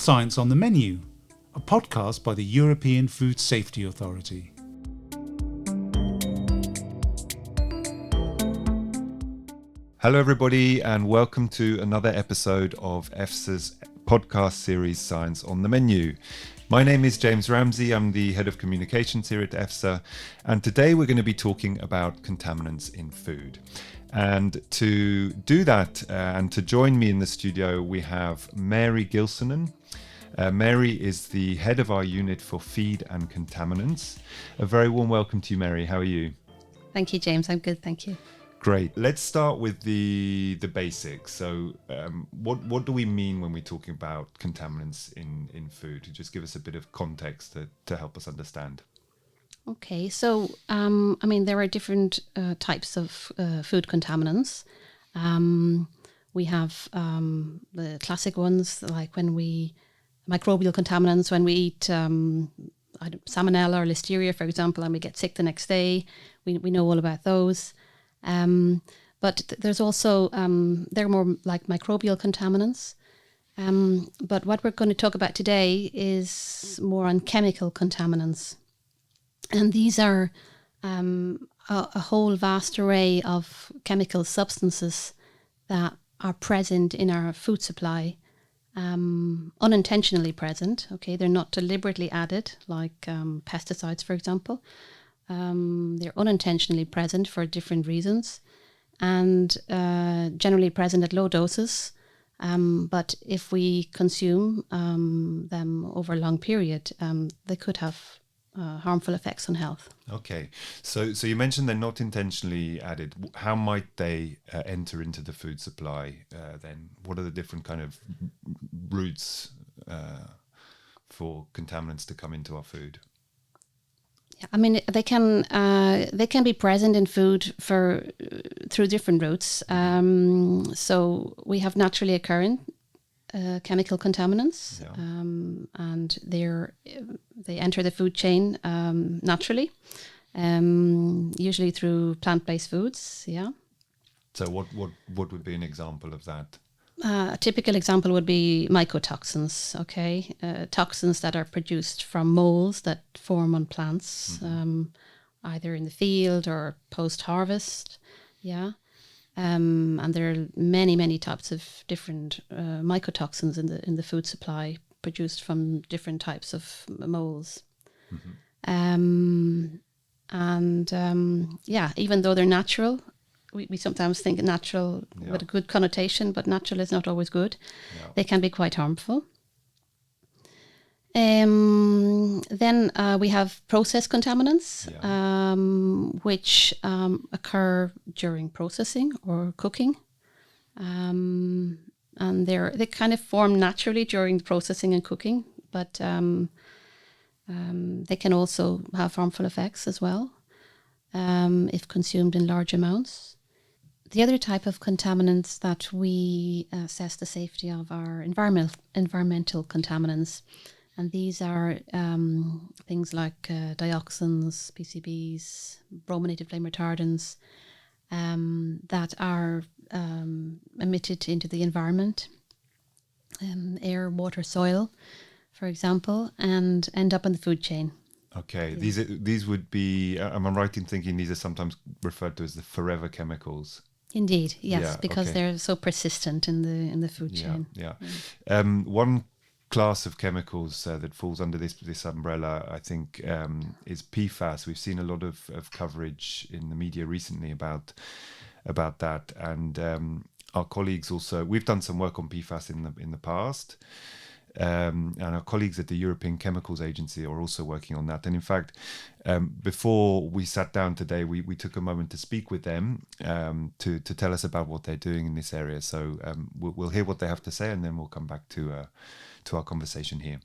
Science on the Menu, a podcast by the European Food Safety Authority. Hello everybody and welcome to another episode of EFSA's podcast series Science on the Menu. My name is James Ramsey, I'm the Head of Communications here at EFSA, and today we're going to be talking about contaminants in food. And to do that and to join me in the studio we have Mary Gilsenan. Mary is the head of our unit for feed and contaminants. A very warm welcome to you, Mary. How are you? Thank you, James. I'm good, thank you. Great. Let's start with the basics. So what do we mean when we're talking about contaminants in food? Just give us a bit of context to help us understand. Okay, so there are different types of food contaminants. We have the classic ones like microbial contaminants when we eat salmonella or listeria, for example, and we get sick the next day. We know all about those. But there's also, they're more like microbial contaminants. But what we're going to talk about today is more on chemical contaminants. And these are a whole vast array of chemical substances that are present in our food supply, unintentionally present. Okay, they're not deliberately added, like pesticides, for example. They're unintentionally present for different reasons and generally present at low doses. But if we consume them over a long period, they could have harmful effects on health. Okay, so you mentioned they're not intentionally added. How might they enter into the food supply then? What are the different kind of routes for contaminants to come into our food? Yeah, they can be present in food through different routes. So we have naturally occurring chemical contaminants, and they enter the food chain naturally, usually through plant-based foods. Yeah. So what would be an example of that? A typical example would be mycotoxins, okay? Toxins that are produced from molds that form on plants, either in the field or post-harvest, yeah. And there are many types of different mycotoxins in the food supply produced from different types of molds. Mm-hmm. Even though they're natural, we sometimes think natural with a good connotation, but natural is not always good. Yeah. They can be quite harmful. Then we have process contaminants, which occur during processing or cooking. And they kind of form naturally during processing and cooking, but they can also have harmful effects as well if consumed in large amounts. The other type of contaminants that we assess the safety of are environmental contaminants. And these are things like dioxins, PCBs, brominated flame retardants that are emitted into the environment, air, water, soil, for example, and end up in the food chain. Okay, yeah. These would be, am I right in thinking these are sometimes referred to as the forever chemicals? Indeed, yes, because they're so persistent in the food chain. Yeah. One class of chemicals that falls under this umbrella, I think, is PFAS. We've seen a lot of coverage in the media recently about that, and our colleagues also. We've done some work on PFAS in the past. And our colleagues at the European Chemicals Agency are also working on that. And in fact, before we sat down today, we took a moment to speak with them to tell us about what they're doing in this area. So we'll hear what they have to say, and then we'll come back to our conversation here.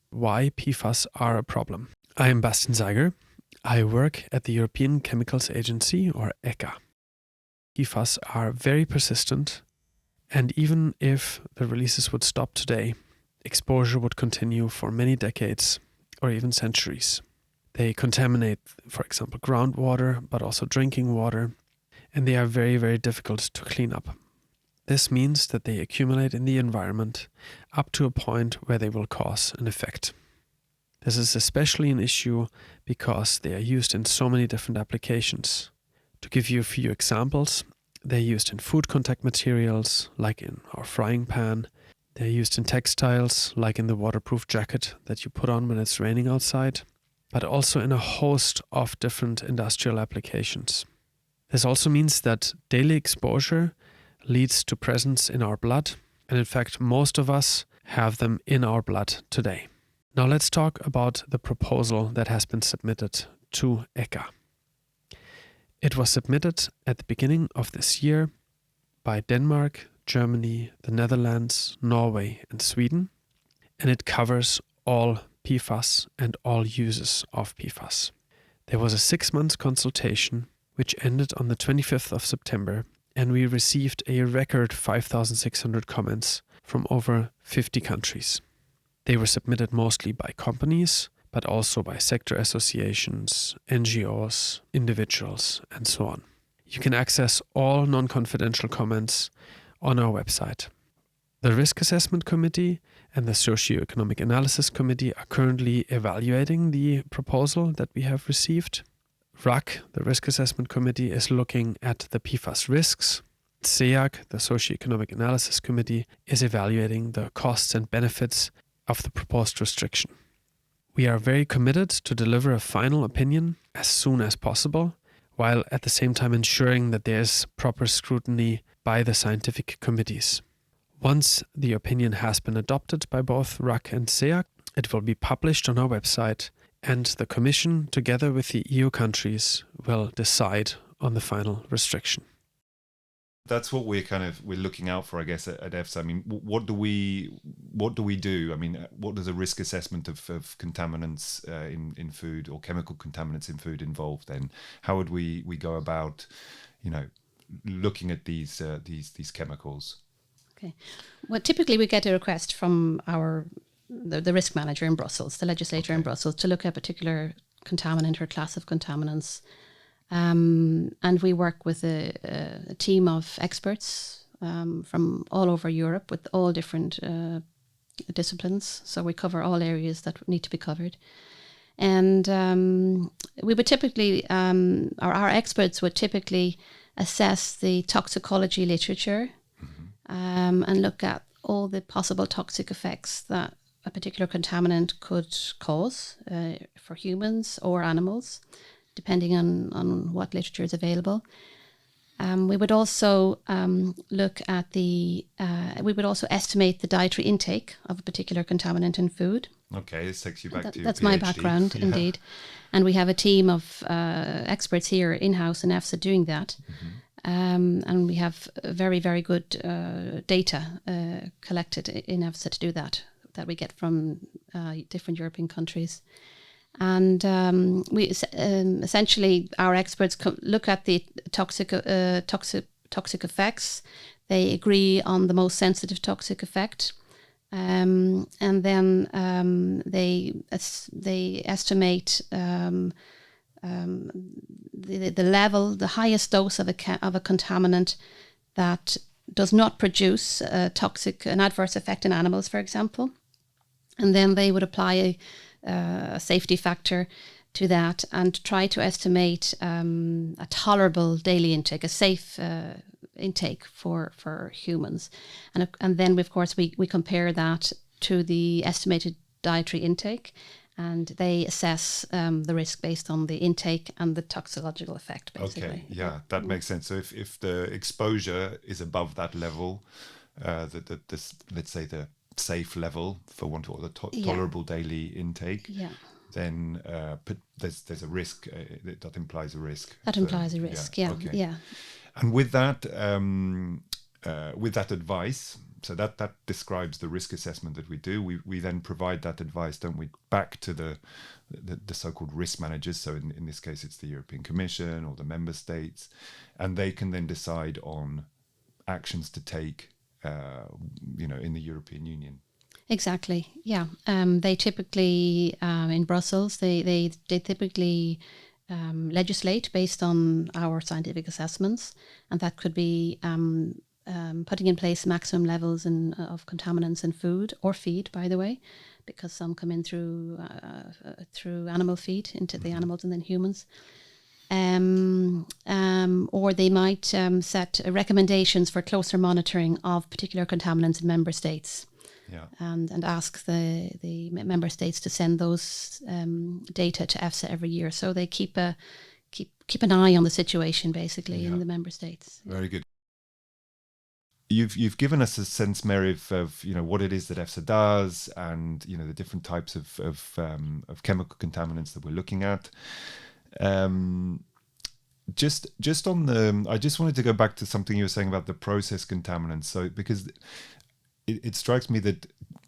Why PFAS are a problem. I am Bastian Zeiger. I work at the European Chemicals Agency, or ECHA. PFAS are very persistent. And even if the releases would stop today, exposure would continue for many decades or even centuries. They contaminate, for example, groundwater, but also drinking water, and they are very, very difficult to clean up. This means that they accumulate in the environment up to a point where they will cause an effect. This is especially an issue because they are used in so many different applications. To give you a few examples, they're used in food contact materials, like in our frying pan. They're used in textiles, like in the waterproof jacket that you put on when it's raining outside, but also in a host of different industrial applications. This also means that daily exposure leads to presence in our blood, and in fact most of us have them in our blood today. Now let's talk about the proposal that has been submitted to ECHA. It was submitted at the beginning of this year by Denmark, Germany, the Netherlands, Norway and Sweden, and it covers all PFAS and all uses of PFAS. There was a 6-month consultation which ended on the 25th of September, and we received a record 5,600 comments from over 50 countries. They were submitted mostly by companies, but also by sector associations, NGOs, individuals, and so on. You can access all non-confidential comments on our website. The Risk Assessment Committee and the Socioeconomic Analysis Committee are currently evaluating the proposal that we have received. RAC, the Risk Assessment Committee, is looking at the PFAS risks. SEAC, the Socioeconomic Analysis Committee, is evaluating the costs and benefits of the proposed restriction. We are very committed to deliver a final opinion as soon as possible, while at the same time ensuring that there is proper scrutiny by the scientific committees. Once the opinion has been adopted by both RAC and SEAC, it will be published on our website, and the Commission, together with the EU countries, will decide on the final restriction. That's what we're looking out for, I guess, at EFSA. I mean, what do we do? I mean, what does a risk assessment of contaminants in food or chemical contaminants in food involve? Then, how would we go about, looking at these chemicals? Okay. Well, typically we get a request from the risk manager in Brussels, the legislator in Brussels, to look at a particular contaminant or class of contaminants. And we work with a team of experts from all over Europe with all different disciplines. So we cover all areas that need to be covered. And we would typically, our experts would typically assess the toxicology literature and look at all the possible toxic effects that a particular contaminant could cause for humans or animals, depending on what literature is available. We would also look at we would also estimate the dietary intake of a particular contaminant in food. Okay, this takes you back to your That's PhD. my background, Yeah. indeed. And we have a team of experts here in-house in EFSA doing that. And we have very, very good data collected in EFSA to do that we get from different European countries. And we essentially, our experts look at the toxic effects. They agree on the most sensitive toxic effect, and then they estimate the level, the highest dose of a contaminant that does not produce an adverse effect in animals, for example. And then they would apply a safety factor to that and try to estimate a tolerable daily intake, a safe intake for humans. And then, of course, we compare that to the estimated dietary intake, and they assess the risk based on the intake and the toxicological effect, basically. Okay, yeah, that makes sense. So if the exposure is above that level, let's say the safe level for want of the tolerable daily intake, then there's a risk. That implies a risk. That implies a risk. Yeah. Okay. Yeah. And with that advice, so that describes the risk assessment that we do. We then provide that advice, don't we, back to the so-called risk managers. So in this case, it's the European Commission or the member states, and they can then decide on actions to take, in the European Union. Exactly. Yeah. They typically in Brussels, they typically legislate based on our scientific assessments, and that could be putting in place maximum levels of contaminants in food or feed, by the way, because some come in through animal feed into the animals and then humans. Or they might set recommendations for closer monitoring of particular contaminants in member states. Yeah. And ask the member states to send those data to EFSA every year, so they keep an eye on the situation basically in the member states. Very good. You've given us a sense, Mary, of what it is that EFSA does, and the different types of chemical contaminants that we're looking at. Just on the, I just wanted to go back to something you were saying about the process contaminants. So because it strikes me that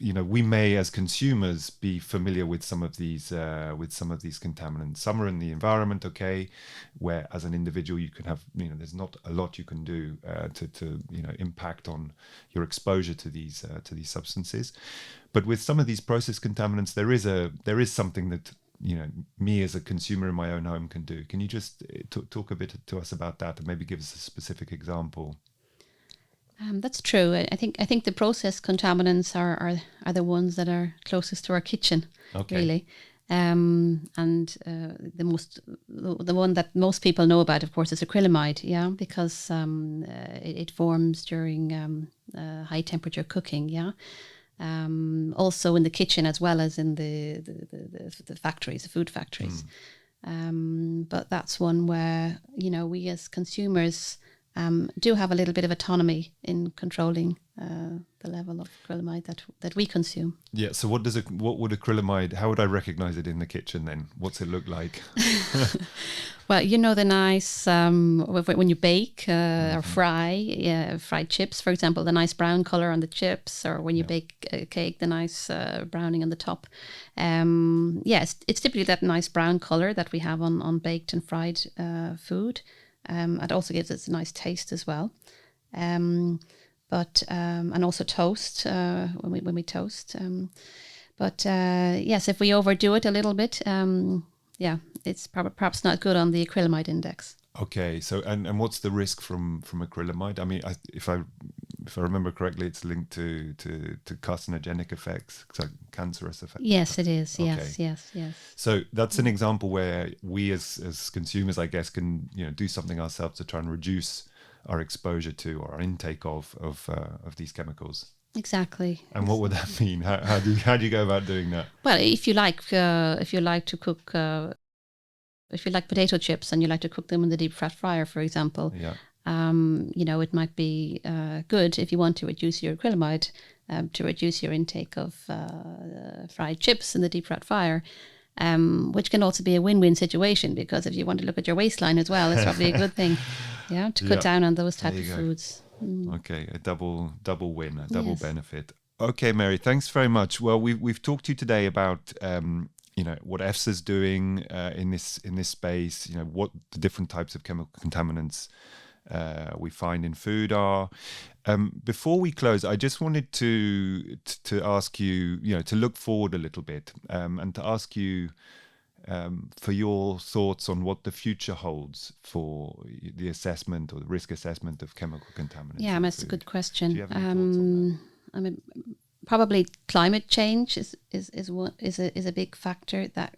we may, as consumers, be familiar with some of these contaminants. Some are in the environment, okay, where as an individual you can have there's not a lot you can do to impact on your exposure to these substances. But with some of these process contaminants, there is something that me as a consumer in my own home can do. Can you just talk a bit to us about that, and maybe give us a specific example? That's true. I think the process contaminants are the ones that are closest to our kitchen, really. And the one that most people know about, of course, is acrylamide, because it forms during high temperature cooking, also in the kitchen as well as in the factories, the food factories. But that's one where we as consumers do have a little bit of autonomy in controlling the level of acrylamide that we consume. Yeah. So what would acrylamide? How would I recognize it in the kitchen then? What's it look like? Well, the nice when you bake or fry fried chips, for example, the nice brown color on the chips, or when you bake a cake, the nice browning on the top. It's typically that nice brown color that we have on baked and fried food. It also gives it a nice taste as well. But and also toast when we toast. Yes, if we overdo it a little bit, it's perhaps not good on the acrylamide index. Okay, so and what's the risk from acrylamide? I mean, if I remember correctly, it's linked to carcinogenic effects, so cancerous effects. Yes, it is. Okay. Yes. So that's an example where we as consumers, I guess, can do something ourselves to try and reduce our exposure to or our intake of these chemicals. Exactly. And what would that mean? How do you go about doing that? Well, if you like to cook. If you like potato chips and you like to cook them in the deep fat fryer, for example, it might be good if you want to reduce your acrylamide, to reduce your intake of fried chips in the deep fat fryer, which can also be a win-win situation, because if you want to look at your waistline as well, it's probably a good thing, to cut down on those type of foods. Okay, a double win, a double benefit. Okay, Mary, thanks very much. Well, we've talked to you today about what EFSA is doing in this space. What the different types of chemical contaminants we find in food are. Before we close, I just wanted to ask you, to look forward a little bit, and to ask you for your thoughts on what the future holds for the assessment or the risk assessment of chemical contaminants. Yeah, that's a good question. Do you have any thoughts on that? I mean, probably climate change is a big factor that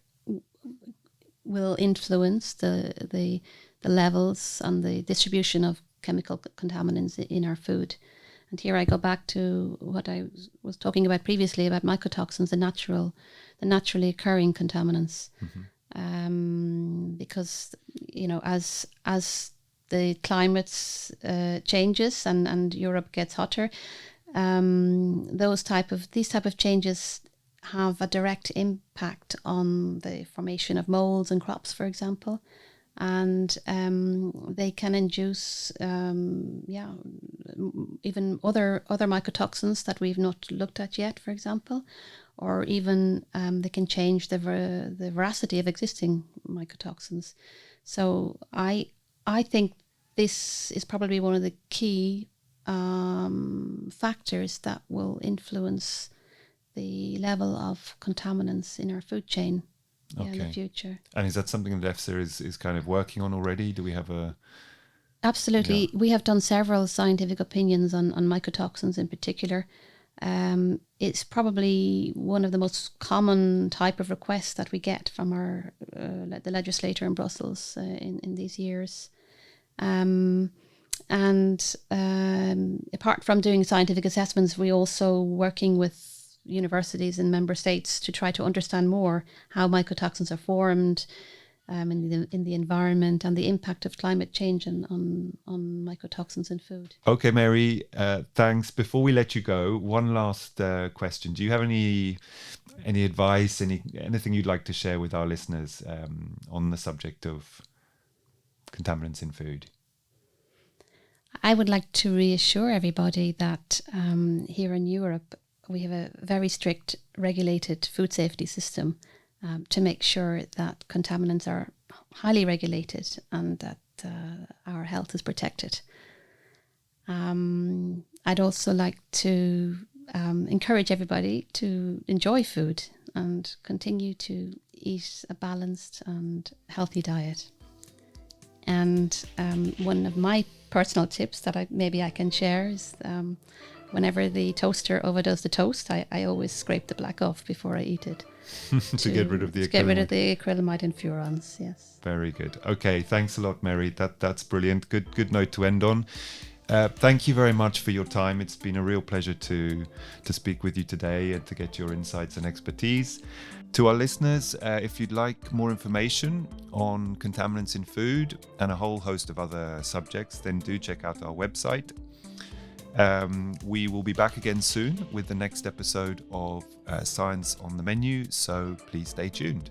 will influence the levels and the distribution of chemical contaminants in our food. And here I go back to what I was talking about previously about mycotoxins, the naturally occurring contaminants. Because as the climate changes and Europe gets hotter, these type of changes have a direct impact on the formation of molds and crops, for example, and they can induce even other mycotoxins that we've not looked at yet, for example, or even they can change the veracity of existing mycotoxins. So I think this is probably one of the key factors that will influence the level of contaminants in our food chain in the future. And is that something that EFSA is kind of working on already? Do we have a Absolutely. We have done several scientific opinions on mycotoxins in particular. It's probably one of the most common type of requests that we get from our the legislator in Brussels in these years. And apart from doing scientific assessments, we also working with universities and member states to try to understand more how mycotoxins are formed in the environment and the impact of climate change on mycotoxins in food. Okay, Mary, thanks. Before we let you go, one last question. Do you have any advice, anything you'd like to share with our listeners on the subject of contaminants in food? I would like to reassure everybody that here in Europe, we have a very strict regulated food safety system to make sure that contaminants are highly regulated and that our health is protected. I'd also like to encourage everybody to enjoy food and continue to eat a balanced and healthy diet. And one of my personal tips that I can share is whenever the toaster overdoes the toast, I always scrape the black off before I eat it. to get rid of the acrylamide and furans, yes. Very good. Okay, thanks a lot, Mary. That's brilliant. Good note to end on. Thank you very much for your time. It's been a real pleasure to speak with you today and to get your insights and expertise. To our listeners, if you'd like more information on contaminants in food and a whole host of other subjects, then do check out our website. We will be back again soon with the next episode of Science on the Menu, so please stay tuned.